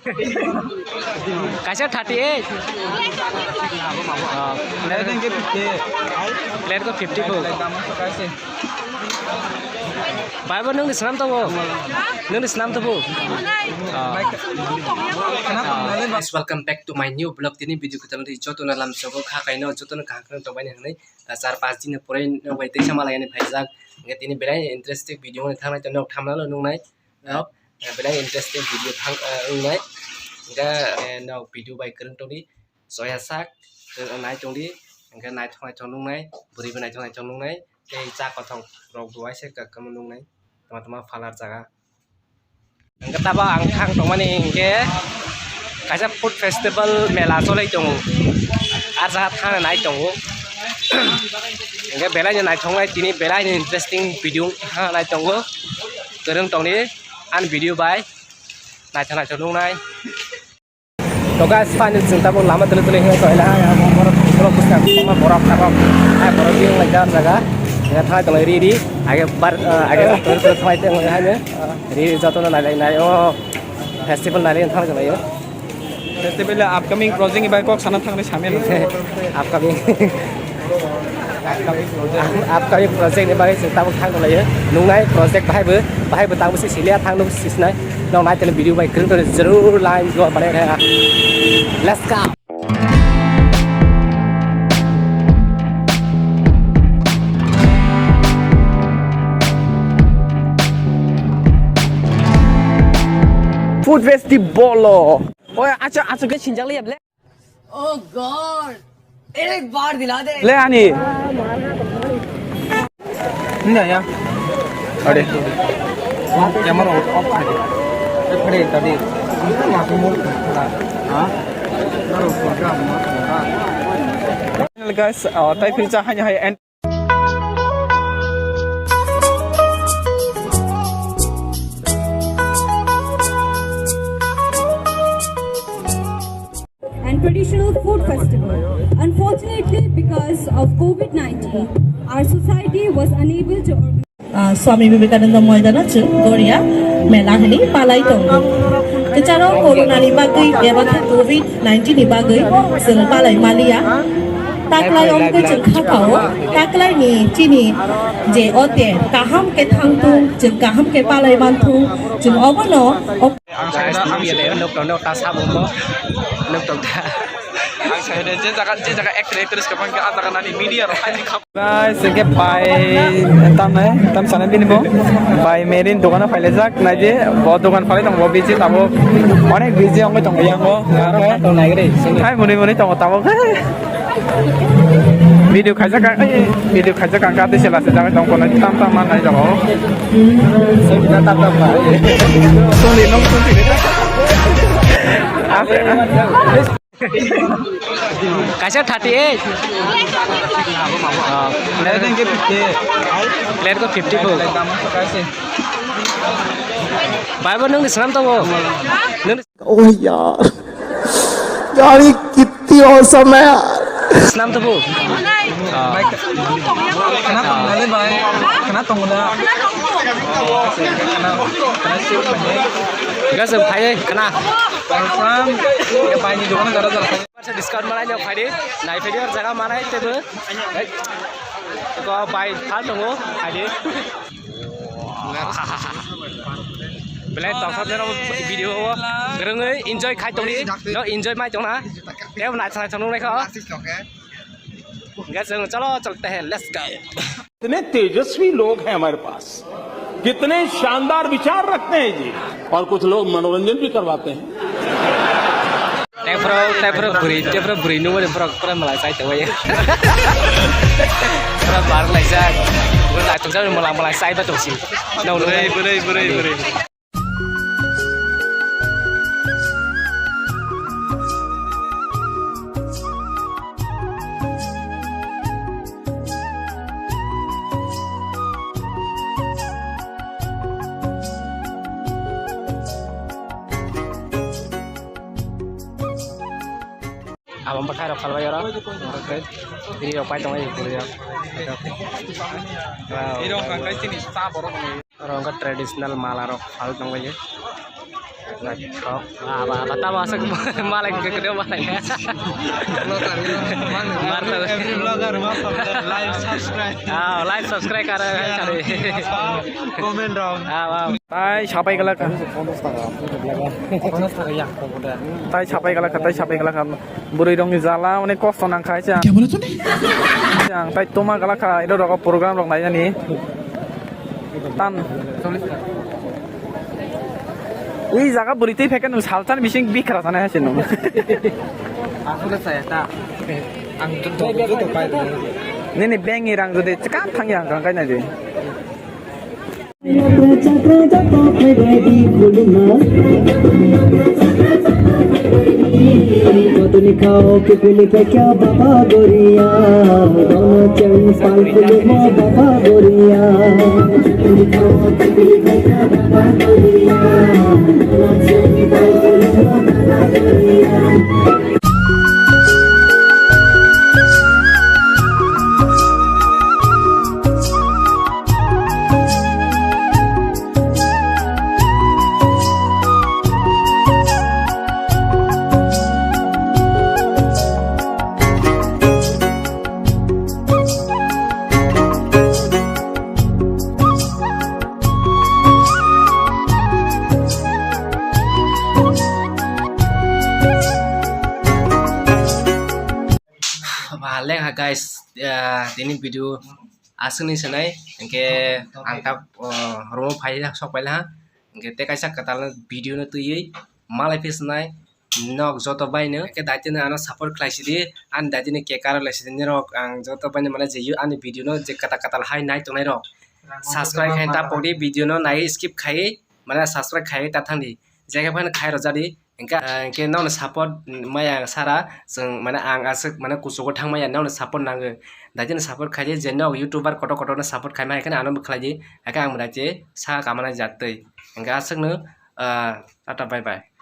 कैसे 38 प्लेट को 50 को बाइबल नों दिसनाम तो वो नों दिसनाम तो वो welcome back to my new blog दिनी वीडियो को तमति जतो न लामसको खाखाइनो जतो न खाखन तो बायने हनै 4-5 दिन पुरै नबाय तै समालायने फाइजाक नगे दिनी बेलाय इंटरेस्टिंग वीडियो ने थांनाय तो थामनाल नुनाय बेलाय इंटरेस्टिंग वीडियो थां नुनाय गा न वीडियो बाय करंटोनि सोया साक नाय तोंदि नगे नाय थांनाय तो नुनाय बुरि बनाय थांनाय तो नुनाय ते जा कथं रग दुवाय से कम नुनाय तमा फालार जागा नगे ताबा आं थां तो माने इंगे काजा फूड फेस्टिवल मेला चलै दङ आर जा थांना नाय दङ इंगे बेलाय नाय थांनाय दिनि बेलाय इंटरेस्टिंग वीडियो नाय दङ गोरों दंनि आन वीडियो बाय नाय थांनाय तो नुनाय तो गाइस फाइनल जों ताबो लामा तले तले हिङा सयला बरफ पुस्तक बरफ थाबा बरफ दिं लायदा जागा या थाय दङ रेडी आगे बार आगे तो थाय दङ हाने रेडी जातो नाय ओ फेस्टिवल नाय थां जायो फेस्टिवल अपकमिंग प्रोजेक्ट बाय कक साना थांनाय सामेल अपकमिंग प्रोजेक्ट ने बागै ताबो थां दलायो नुनाय प्रोजेक्ट बाहायबो तांबो सिसिलिया थांनो सिसनाय नाव नाय तले वीडियो बाय करन तो जरूर लाइन जो बानाय रहा लेट्स गो फूड फेस्टिवल ओए अच्छा के छिंजक ले ले ओह गॉड एक बार दिला दे ले आनी नहीं या अरे कैमरा ऑफ कर दे खड़े तभी माफी मोड़ हां करो प्रोग्राम मत गाइस ताई फिर चाहanya है and traditional food festival. Unfortunately, because of COVID-19, our society was unable to organize. Swami Vivekananda Moidana Korea Melahani Palai Tongo. Kecaro Corona ni bagai ebat COVID-19 ni bagai seng Palai Malia. Taklai om ke jeng kakao, taklai ni cini je ote kaham ke thangtung jeng kaham ke Palai Bantung jeng obono. Nuk ta sabung nuk ta saya jaga actress kapan ke antara nani media guys ke by tam sana bin bo by merin dogana faile jak na je bo dogan faile tong bo busy tabo onek busy ong tong yang bo tong nai gre hai muni tong tabo video khaja kan ka desela se jaga tong kono tam man nai jago so kita tam ba soli nong soli कैसे 38 plate को 50 को Bible नों दिसनाम तो वो ओह यार ये कितनी औसम है यार दिसनाम तो वो kena tongale bay kena tongla guys भाई कना program ke bay ni dogana jara jara से डिस्काउंट माराय ने फाइदे नाय फाइदे और जगह माराय तेबो को बाय फाल दङो फाइदे बेलाय तखन देरो भिडियो गोरोङै एन्जॉय खाय दंनि न एन्जॉय माय दंना देव नाय थानाय थनुनायखौ गाइस चलो चलते हैं लेट्स गो कितने तेजस्वी लोग हैं हमारे पास कितने शानदार विचार रखते हैं जी और कुछ लोग मनोरंजन भी करवाते हैं तेफ्रो बुरी नु मोरे पूरा मलाई साइ तवय पूरा बार लाइसा पूरा तंजा मलाई साइ बा तोसि नौ बुरै abang pakai rok kalwa yara ini rok pai tong ai puri ya ini rok kan kai sini sa borok rok tradisional mala rok hal tong ai Bata masuk malah gede malah ya. Every vlogger must like subscribe. Like subscribe kara cari. Comment down. তাই ছাপাই গেলা তাই ছাপাই গেলা বুড়ি রঙি জ্বালা অনেক কষ্ট নাং খাইছে তাই তোমার গেলা খা এটা রকম প্রোগ্রাম রক নাই জানি টান এই জায়গা বুড়িতেই ফেকে নু সালতান বিশিং বিখ্রা জানা আছে নু আসলে সাইতা আং তো পাই নে ব্যাংই রাং যদি কাম থাঙ্গি আং গাং গাইনা দে खाओ पिपली पे क्या बाबा गोरिया दोनों चरण पाल फूल बाबा गोरिया खाओ पिपली पे क्या बाबा गोरिया दोनों चरण पाल फूल बाबा गोरिया Balik ha guys, ini video asli nih senai, engke angkap rumah payah sok payah, engke tekai sak katalan video nih tuh ye, malah pis senai, nok joto bay nih, ke dati nih anak support kelas ini, an dati nih kekar kelas ini rok, ang joto bay nih mana jeyu an video nih je kata hai naik tuh naik rok, subscribe kai ta podi video nih naik skip kai, mana subscribe kai tatang di, jaga pan kai rojadi. Engke naon support maya sara jeng mana ang asuk mana kusugo thang maya naon support nango dajin support khaje je nok youtuber koto na support khai mai kana anom khlaji aka ang maraje sa kamana jattei engka asuk no tata bye bye.